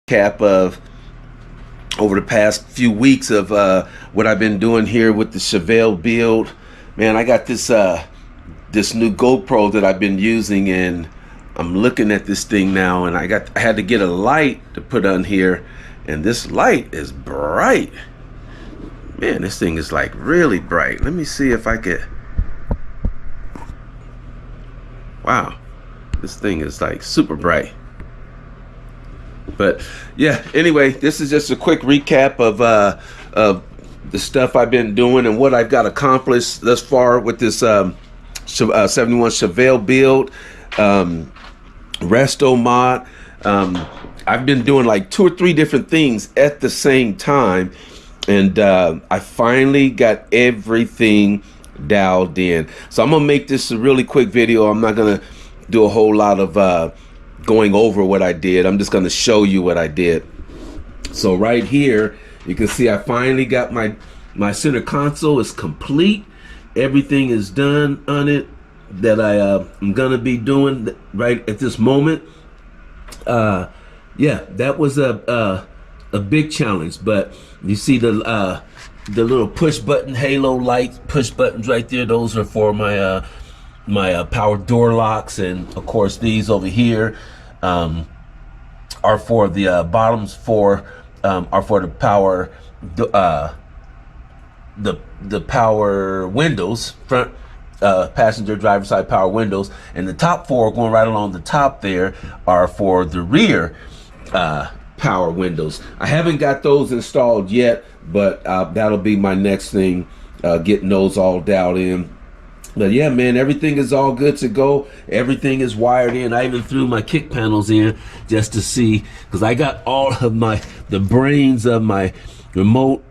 Cap of over the past few weeks of what I've been doing here with the Chevelle build. Man, I got this this new GoPro that I've been using, and I'm looking at this thing now, and I had to get a light to put on here, and this light is bright. Man, this thing is like really bright. Let me see if I could. Wow, this thing is like super bright. But yeah, anyway, this is just a quick recap of the stuff I've been doing and what I've got accomplished thus far with this 71 Chevelle build, resto mod. I've been doing like 2 or 3 different things at the same time, and I finally got everything dialed in. So I'm gonna make this a really quick video. I'm not gonna do a whole lot of going over what I did. I'm just going to show you what I did. So right here, you can see I finally got my center console is complete. Everything is done on it that I'm going to be doing right at this moment. Yeah, that was a big challenge, but you see the little push button halo light push buttons right there. Those are for my my power door locks, and of course these over here are for the bottoms are for the power the power windows, front passenger driver side power windows, and the top 4 going right along the top there are for the rear power windows. I haven't got those installed yet, but that'll be my next thing, getting those all dialed in. But yeah, man, everything is all good to go. Everything is wired in. I even threw my kick panels in just to see, because I got all of the brains of my remote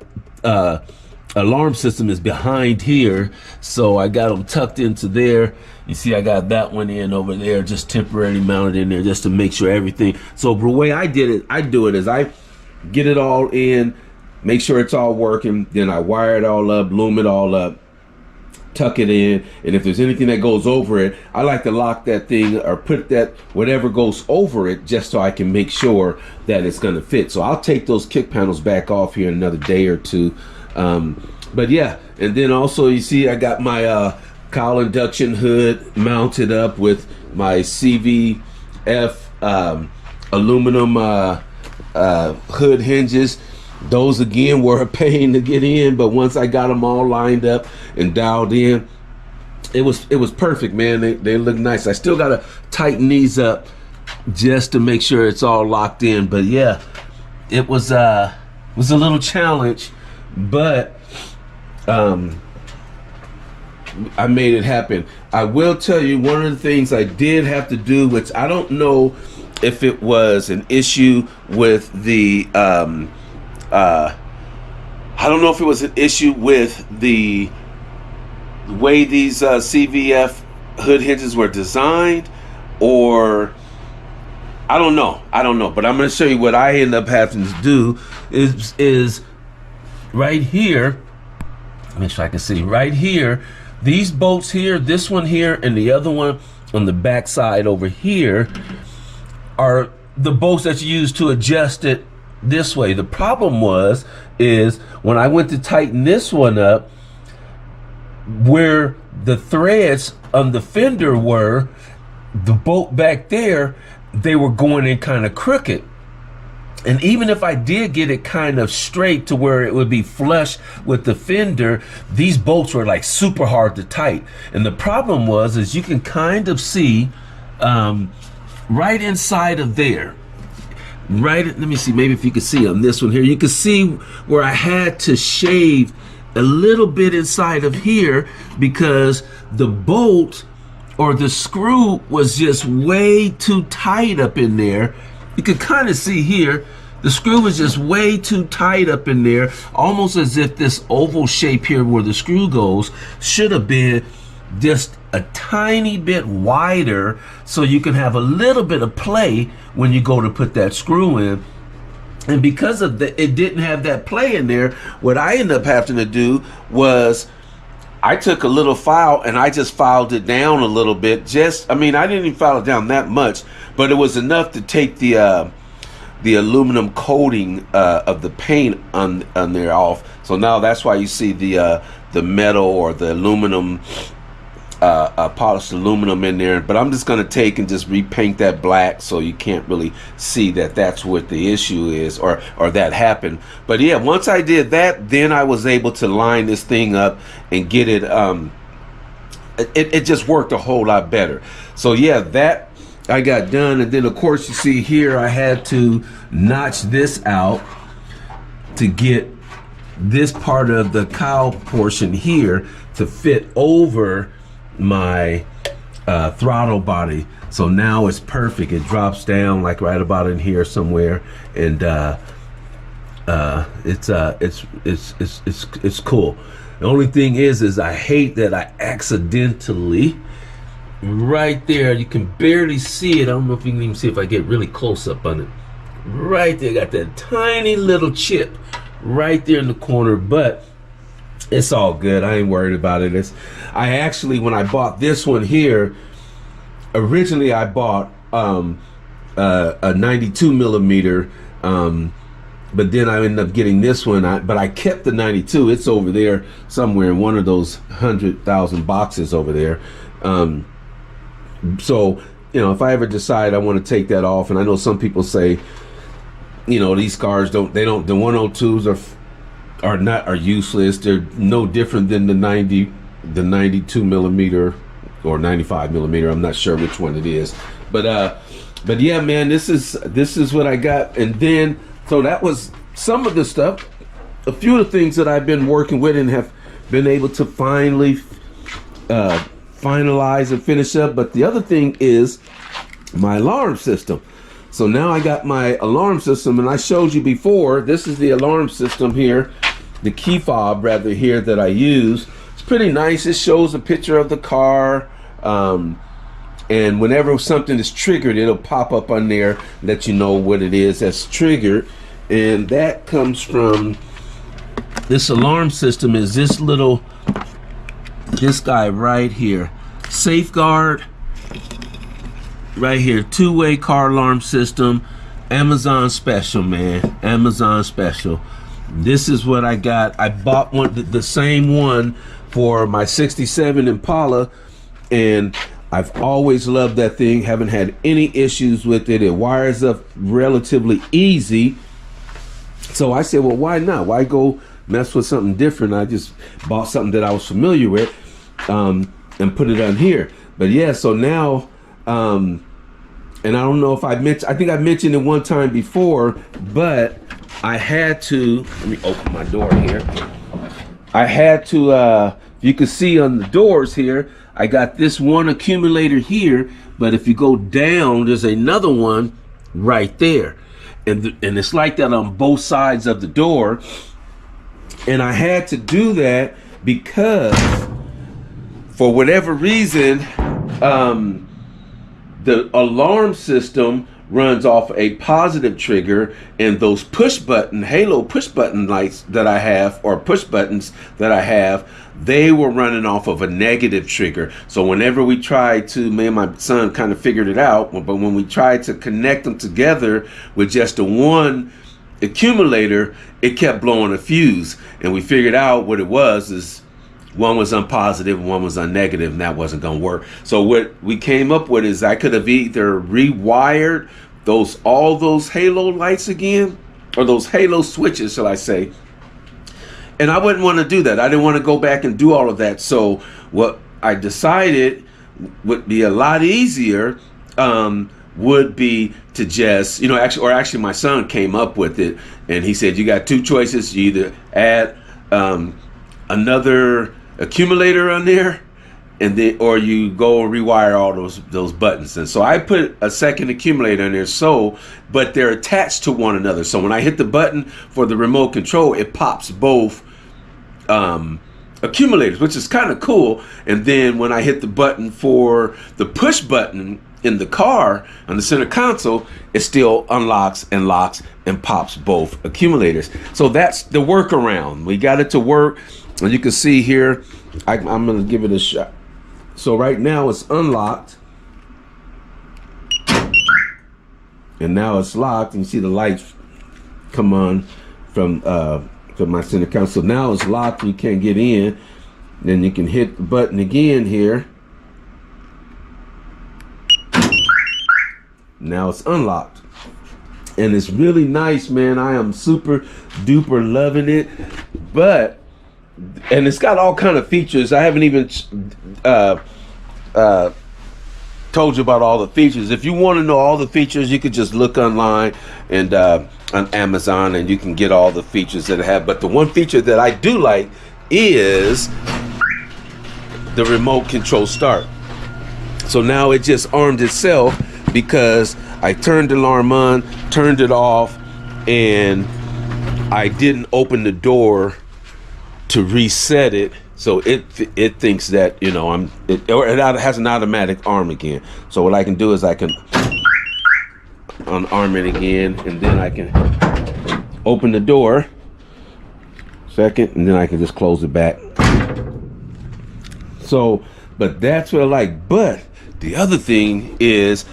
alarm system is behind here, so I got them tucked into there. You see I got that one in over there, just temporarily mounted in there just to make sure everything. So the way I do it is I get it all in, make sure it's all working, then I wire it all up, loom it all up, tuck it in, and if there's anything that goes over it, I like to lock that thing or put that whatever goes over it just so I can make sure that it's going to fit. So I'll take those kick panels back off here in another day or two. But yeah, and then also you see I got my cowl induction hood mounted up with my CVF aluminum hood hinges. Those again were a pain to get in, but once I got them all lined up and dialed in, it was perfect, man. They look nice. I still gotta tighten these up just to make sure it's all locked in. But yeah, it was a little challenge, but I made it happen. I will tell you one of the things I did have to do, which I don't know if it was an issue with the I don't know if it was an issue with the way these CVF hood hinges were designed, or I don't know, but I'm going to show you what I end up having to do is right here. Make sure I can see right here. These bolts here, this one here, and the other one on the back side over here are the bolts that you use to adjust it this way. The problem is when I went to tighten this one up, where the threads on the fender were, the bolt back there, they were going in kind of crooked. And even if I did get it kind of straight to where it would be flush with the fender, these bolts were like super hard to tight. And the problem is you can kind of see right inside of there. Right, let me see, maybe if you can see on this one here, you can see where I had to shave a little bit inside of here because the bolt or the screw was just way too tight up in there. You can kind of see here, the screw was just way too tight up in there, almost as if this oval shape here where the screw goes should have been just a tiny bit wider so you can have a little bit of play when you go to put that screw in. And because of that, it didn't have that play in there. What I ended up having to do was I took a little file and I just filed it down a little bit. I didn't even file it down that much, but it was enough to take the aluminum coating of the paint on there off. So now that's why you see the metal or the aluminum polished aluminum in there. But I'm just going to take and just repaint that black so you can't really see that that's what the issue is or that happened. But yeah, once I did that, then I was able to line this thing up and get it it just worked a whole lot better. So yeah, that I got done. And then of course you see here I had to notch this out to get this part of the cowl portion here to fit over my throttle body. So now it's perfect. It drops down like right about in here somewhere, and it's cool. The only thing is I hate that I accidentally right there, you can barely see it. I don't know if you can even see if I get really close up on it. Right there, got that tiny little chip right there in the corner, but it's all good. I ain't worried about it. I actually, when I bought this one here, originally I bought a 92 millimeter, but then I ended up getting this one. But I kept the 92. It's over there somewhere in one of those 100,000 boxes over there. So, if I ever decide I want to take that off, and I know some people say, these cars the 102s are useless. They're no different than the 92 millimeter or 95 millimeter. I'm not sure which one it is, but yeah, man, this is what I got. And then, so that was some of the stuff, a few of the things that I've been working with and have been able to finally finalize and finish up. But the other thing is my alarm system. So now I got my alarm system, and I showed you before, this is the alarm system here. the key fob rather here that I use. It's pretty nice. It shows a picture of the car. And whenever something is triggered, it'll pop up on there, let you know what it is that's triggered. And that comes from this alarm system is this guy right here. Safeguard, right here, two-way car alarm system. Amazon special, man, Amazon special. This is what I got. I bought the same one for my 67 Impala, and I've always loved that thing. Haven't had any issues with it. It wires up relatively easy. So I said, well, why not? Why go mess with something different? I just bought something that I was familiar with and put it on here. But yeah, so now, and I don't know if I think I mentioned it one time before, but I had to, let me open my door here. I had to, you can see on the doors here, I got this one accumulator here, but if you go down, there's another one right there. And it's like that on both sides of the door. And I had to do that because for whatever reason, the alarm system runs off a positive trigger, and those halo push button lights that I have, or push buttons that I have, they were running off of a negative trigger. So whenever we tried to, me and my son kind of figured it out, but when we tried to connect them together with just the one accumulator, it kept blowing a fuse. And we figured out what it was is one was on positive and one was on negative, and that wasn't going to work. So what we came up with is I could have either rewired all those halo lights again, or those halo switches, shall I say. And I wouldn't want to do that. I didn't want to go back and do all of that. So what I decided would be a lot easier would be to just, actually my son came up with it, and he said, you got two choices. You either add another accumulator on there, and then, or you go and rewire all those buttons. And so I put a second accumulator in there, but they're attached to one another. So when I hit the button for the remote control, it pops both accumulators, which is kind of cool. And then when I hit the button for the push button in the car on the center console, it still unlocks and locks and pops both accumulators. So that's the workaround. We got it to work. And you can see here, I'm going to give it a shot. So right now it's unlocked. And now it's locked. And you see the lights come on from my center console. So now it's locked, you can't get in. Then you can hit the button again here. Now it's unlocked. And it's really nice, man. I am super duper loving it. And it's got all kind of features. I haven't even told you about all the features. If you want to know all the features, you could just look online and on Amazon, and you can get all the features that I have. But the one feature that I do like is the remote control start. So now it just armed itself because I turned the alarm on, turned it off, and I didn't open the door to reset it. So it thinks that, it has an automatic arm again. So what I can do is I can unarm it again, and then I can open the door second, and then I can just close it back. So, but that's what I like. But the other thing is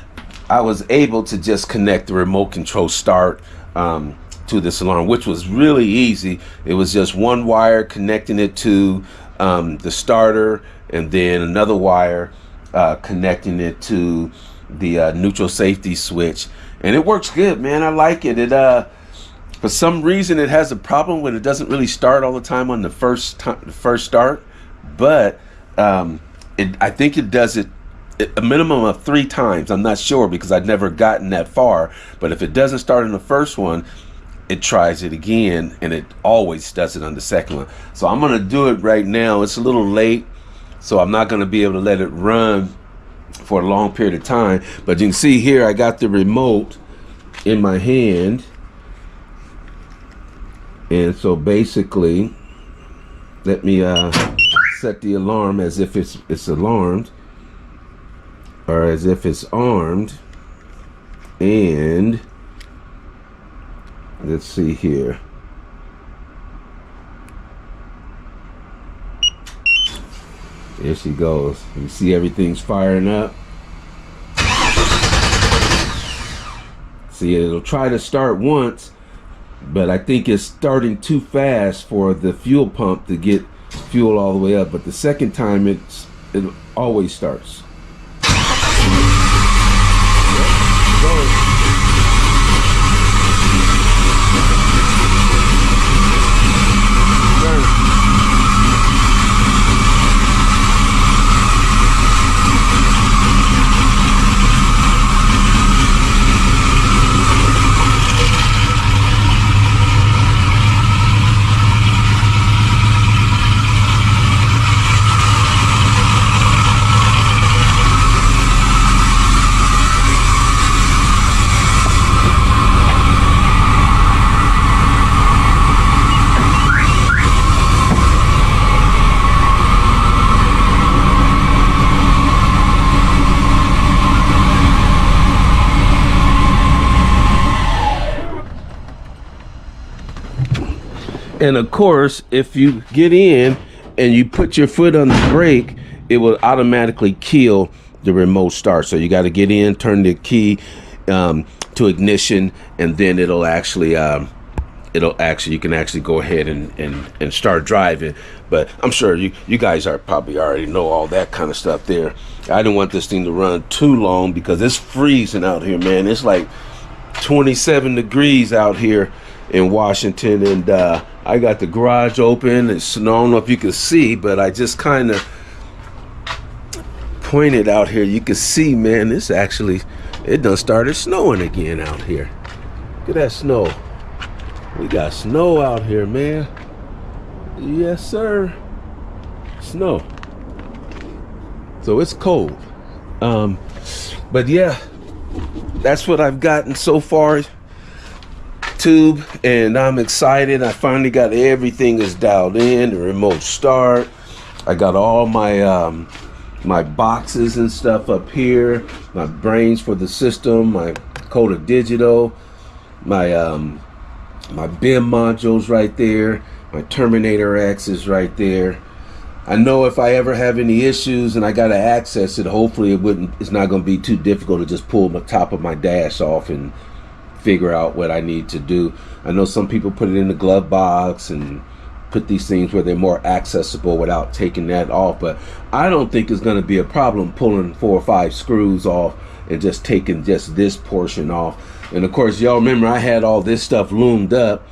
I was able to just connect the remote control start to this alarm, which was really easy. It was just one wire connecting it to the starter, and then another wire connecting it to the neutral safety switch, and it works good, man. I like it. It for some reason it has a problem when it doesn't really start all the time on the first start, but I think it does it a minimum of 3 times. I'm not sure because I've never gotten that far, but if it doesn't start in the first one, it tries it again, and it always does it on the second one. So I'm gonna do it right now. It's a little late, so I'm not gonna be able to let it run for a long period of time. But you can see here, I got the remote in my hand, And so basically, let me set the alarm as if it's alarmed, or as if it's armed. And let's see here. There she goes. You see everything's firing up. See, it'll try to start once, but I think it's starting too fast for the fuel pump to get fuel all the way up. But the second time, it always starts. And of course, if you get in and you put your foot on the brake, it will automatically kill the remote start. So you got to get in, turn the key to ignition, and then it'll actually you can actually go ahead and start driving. But I'm sure you guys are probably already know all that kind of stuff there. I didn't want this thing to run too long because it's freezing out here, man. It's like 27 degrees out here in Washington, and I got the garage open. It's snow. I don't know if you can see, but I just kind of pointed out here. You can see, man, it's actually, it done started snowing again out here. Look at that snow. We got snow out here, man. Yes, sir. Snow. So it's cold. But yeah, that's what I've gotten so far. Tube, and I'm excited. I finally got everything is dialed in, the remote start. I got all my my boxes and stuff up here, my brains for the system, my Coda Digital, my my BIM modules right there, my Terminator X is right there. I know if I ever have any issues and I gotta access it, hopefully it's not gonna be too difficult to just pull the top of my dash off and figure out what I need to do. I know some people put it in the glove box and put these things where they're more accessible without taking that off, but I don't think it's going to be a problem pulling 4 or 5 screws off and just taking just this portion off. And of course, y'all remember I had all this stuff loomed up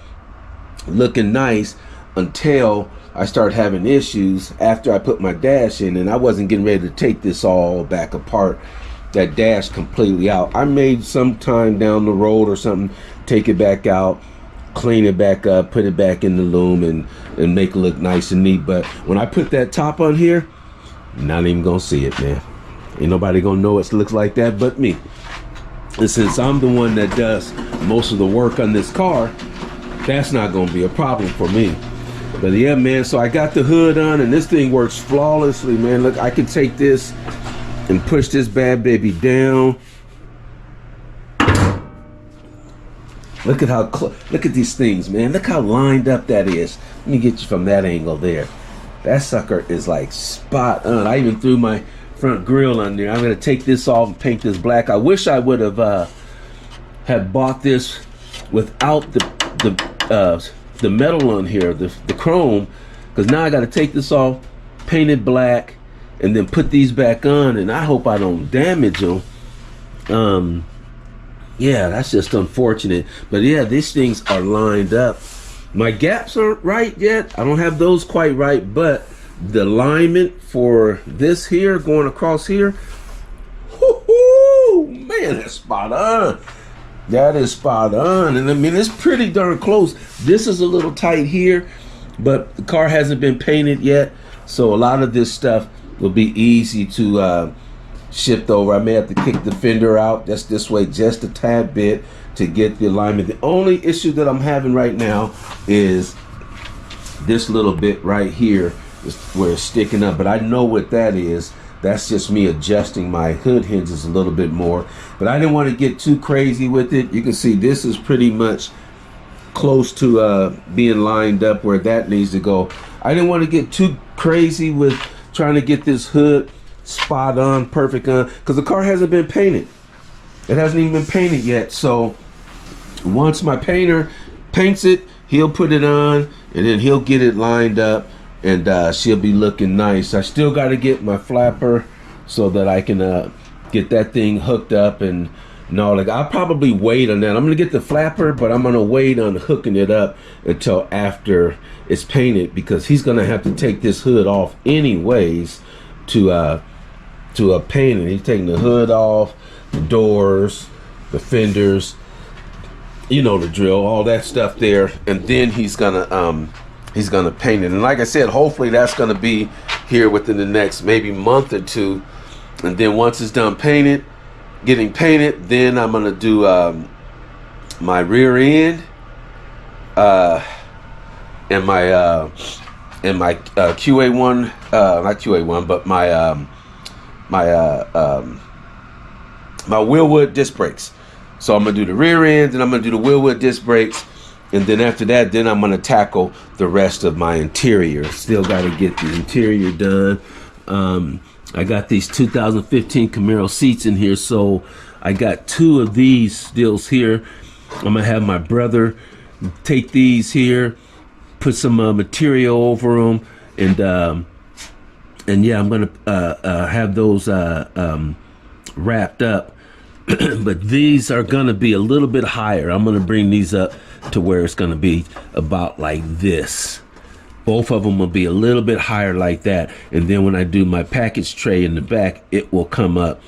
looking nice until I started having issues after I put my dash in, and I wasn't getting ready to take this all back apart, that dash completely out. I may sometime down the road or something take it back out, clean it back up, put it back in the loom, and make it look nice and neat. But when I put that top on here, not even gonna see it, man. Ain't nobody gonna know it looks like that but me. And since I'm the one that does most of the work on this car, that's not gonna be a problem for me. But yeah, man, so I got the hood on and this thing works flawlessly, man. Look, I can take this and push this bad baby down. Look at how look at these things, man. Look how lined up that is. Let me get you from that angle there. That sucker is like spot on. I even threw my front grille on there. I'm gonna take this off and paint this black. I wish I would have had bought this without the metal on here, the chrome, because now I got to take this off, paint it black, and then put these back on, and I hope I don't damage them. Yeah, that's just unfortunate. But yeah, these things are lined up. My gaps aren't right yet. I don't have those quite right, but the alignment for this here going across here, whoo, man, that's spot on. That is spot on. And I mean, it's pretty darn close. This is a little tight here, but the car hasn't been painted yet, so a lot of this stuff will be easy to shift over. I may have to kick the fender out just this way just a tad bit to get the alignment. The only issue that I'm having right now is this little bit right here is where it's sticking up, but I know what that is. That's just me adjusting my hood hinges a little bit more, but I didn't want to get too crazy with it. You can see this is pretty much close to being lined up where that needs to go. I didn't want to get too crazy with trying to get this hood spot on, perfect on, because the car hasn't been painted. It hasn't even been painted yet. So once my painter paints it, he'll put it on, and then he'll get it lined up, and she'll be looking nice. I still got to get my flapper so that I can get that thing hooked up and all. Like, I'll probably wait on that. I'm gonna get the flapper, but I'm gonna wait on hooking it up until after it's painted, because he's gonna have to take this hood off anyways to paint it. He's taking the hood off, the doors, the fenders, you know the drill, all that stuff there, and then he's gonna paint it. And like I said, hopefully that's gonna be here within the next maybe month or two. And then once it's done getting painted, then I'm gonna do my rear end and my QA1, not QA1, but my wheelwood disc brakes. So I'm gonna do the rear end, and I'm gonna do the wheelwood disc brakes, and then after that, then I'm gonna tackle the rest of my interior. Still got to get the interior done. I got these 2015 Camaro seats in here, so I got 2 of these stills here. I'm gonna have my brother take these here, put some material over them, and yeah, I'm gonna have those wrapped up. But these are gonna be a little bit higher. I'm gonna bring these up to where it's gonna be about like this. Both of them will be a little bit higher like that. And then when I do my package tray in the back, it will come up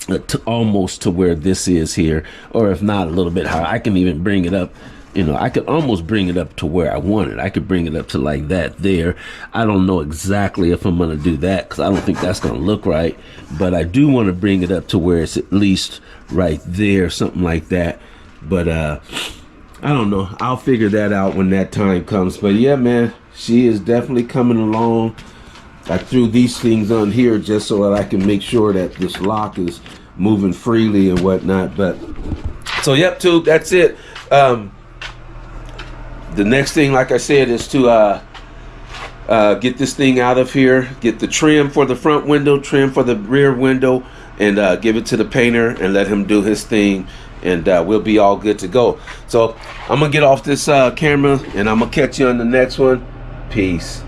to almost to where this is here. Or if not, a little bit higher. I can even bring it up. You know, I could almost bring it up to where I want it. I could bring it up to like that there. I don't know exactly if I'm going to do that, because I don't think that's going to look right. But I do want to bring it up to where it's at least right there, something like that. But I don't know. I'll figure that out when that time comes. But yeah, man, she is definitely coming along. I threw these things on here just so that I can make sure that this lock is moving freely and whatnot. But so, yep, tube, that's it. The next thing, like I said, is to get this thing out of here, get the trim for the front window, trim for the rear window, and give it to the painter and let him do his thing. And we'll be all good to go. So I'm gonna get off this camera, and I'm gonna catch you on the next one. Peace.